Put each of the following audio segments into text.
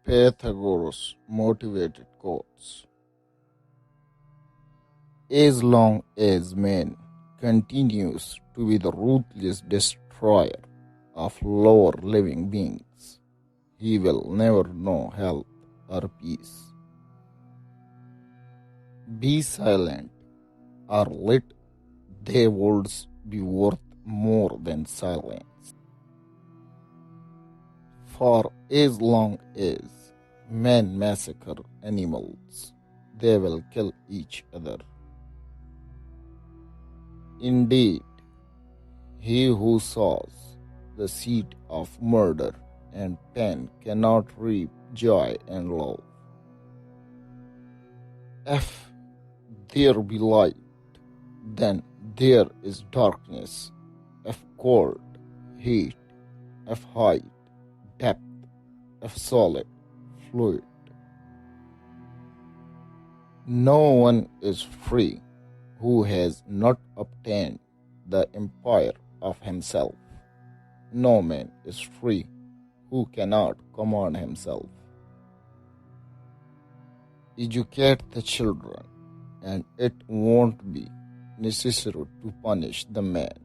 Pythagoras motivated quotes. As long as man continues to be the ruthless destroyer of lower living beings, he will never know health or peace. Be silent, or let their words be worth more than silence. For as long as men massacre animals, they will kill each other. Indeed, he who sows the seed of murder and pain cannot reap joy and love. If there be light, then there is darkness. If cold, heat. If height, depth. If solid, fluid. No one is free who has not obtained the empire of himself. No man is free who cannot command himself. Educate the children, and it won't be necessary to punish the man.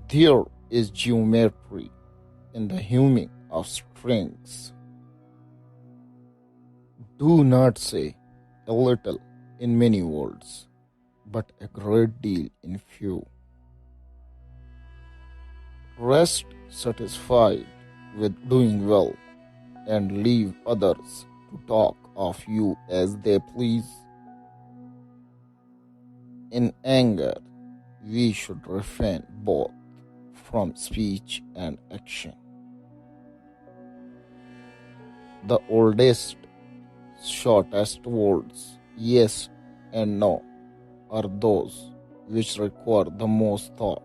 There is geometry in the hewing of strings. Do not say a little in many words, but a great deal in few. Rest satisfied with doing well, and leave others to talk of you as they please. In anger, we should refrain both from speech and action. The oldest, shortest words, yes and no, are those which require the most thought.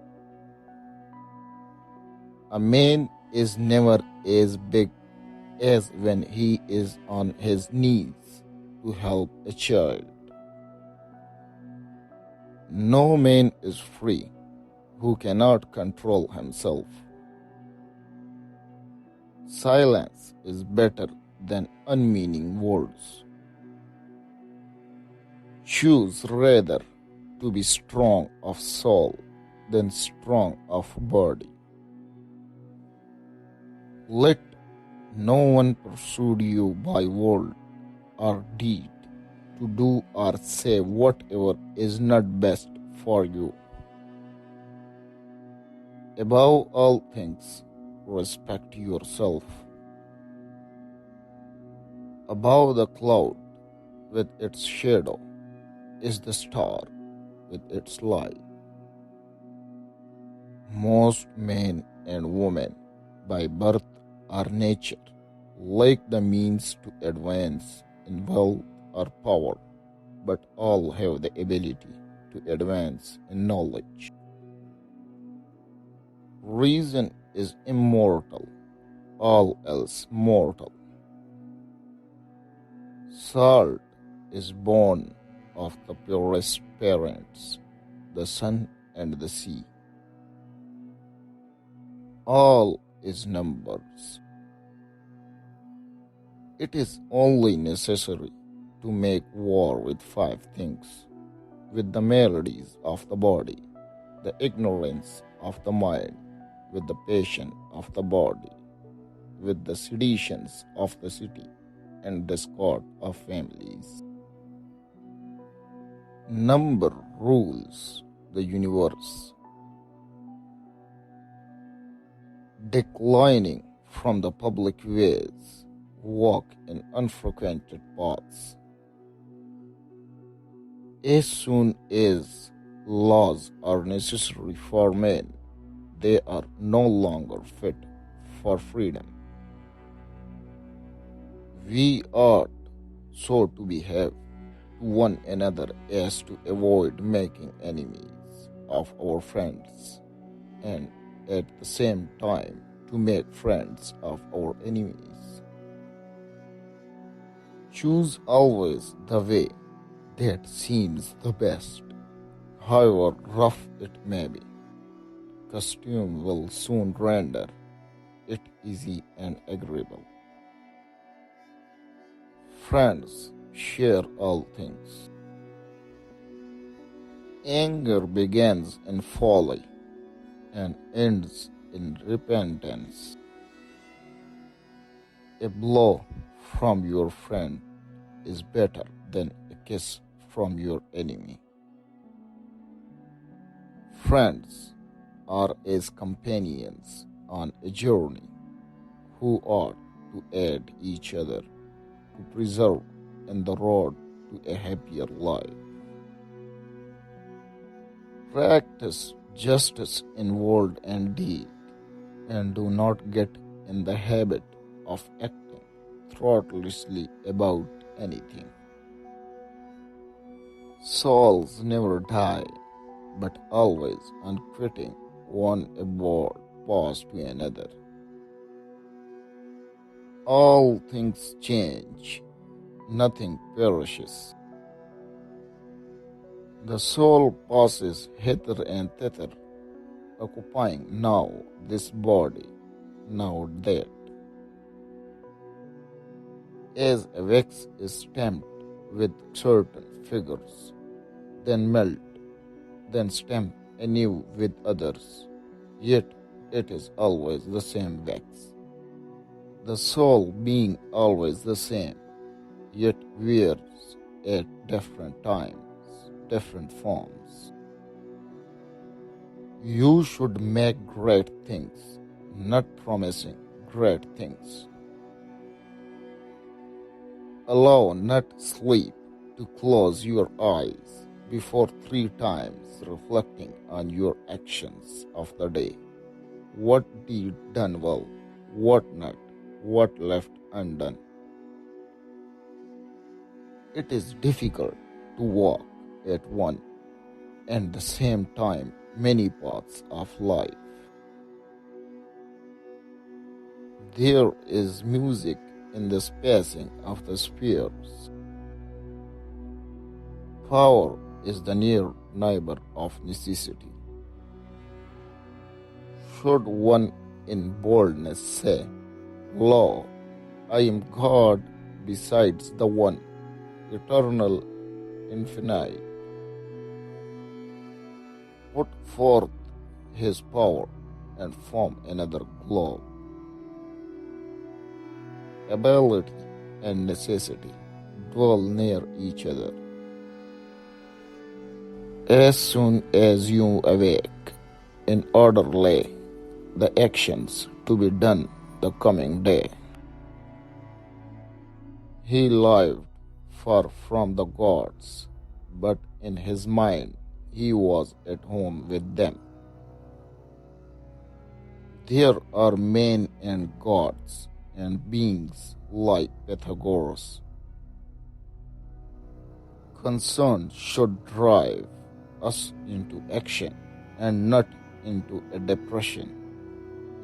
A man is never as big as when he is on his knees to help a child. No man is free who cannot control himself. Silence is better than unmeaning words. Choose rather to be strong of soul than strong of body. Let no one pursue you by word or deed to do or say whatever is not best for you. Above all things, respect yourself. Above the cloud with its shadow is the star with its light. Most men and women by birth or nature lack the means to advance in wealth or power, but all have the ability to advance in knowledge. Reason is immortal, all else mortal. Salt is born of the purest parents, the sun and the sea. All is numbers. It is only necessary to make war with 5 things, with the maladies of the body, the ignorance of the mind, with the passion of the body, with the seditions of the city, and discord of families. Number rules the universe. Declining from the public ways, walk in unfrequented paths. As soon as laws are necessary for men, they are no longer fit for freedom. We ought so to behave to one another as to avoid making enemies of our friends, and at the same time to make friends of our enemies. Choose always the way that seems the best, however rough it may be. Custom will soon render it easy and agreeable. Friends share all things. Anger begins in folly and ends in repentance. A blow from your friend is better than a kiss from your enemy. Friends are as companions on a journey who ought to aid each other to preserve in the road to a happier life. Practice justice in word and deed, and do not get in the habit of acting thoughtlessly about anything. Souls never die, but always on quitting one abode pass to another. All things change, nothing perishes. The soul passes hither and thither, occupying now this body, now that. As a wax is stamped with certain figures, then melt, then stamp anew with others, yet it is always the same wax. The soul being always the same, yet wears at different times, different forms. You should make great things, not promising great things. Allow not sleep to close your eyes before 3 times reflecting on your actions of the day. What deed done well, what not, what left undone. It is difficult to walk at one and the same time many paths of life. There is music in the passing of the spheres. Power is the near neighbor of necessity. Should one in boldness say, "Lo, I am God besides the one, eternal, infinite," put forth his power and form another globe. Ability and necessity dwell near each other. As soon as you awake, in order lay the actions to be done the coming day. He lived far from the gods, but in his mind he was at home with them. There are men and gods and beings like Pythagoras. Concern should drive us into action and not into a depression.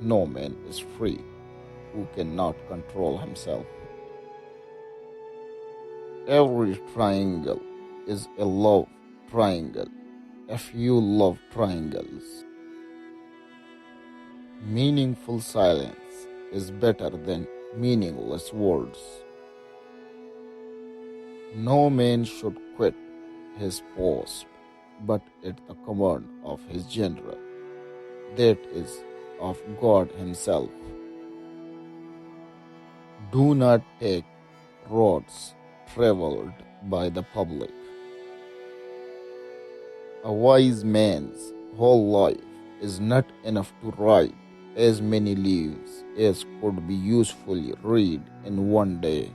No man is free who cannot control himself. Every triangle is a love triangle if you love triangles. Meaningful silence is better than meaningless words. No man should quit his post but at the command of his general, that is, of God himself. Do not take roads traveled by the public. A wise man's whole life is not enough to write as many leaves as could be usefully read in one day.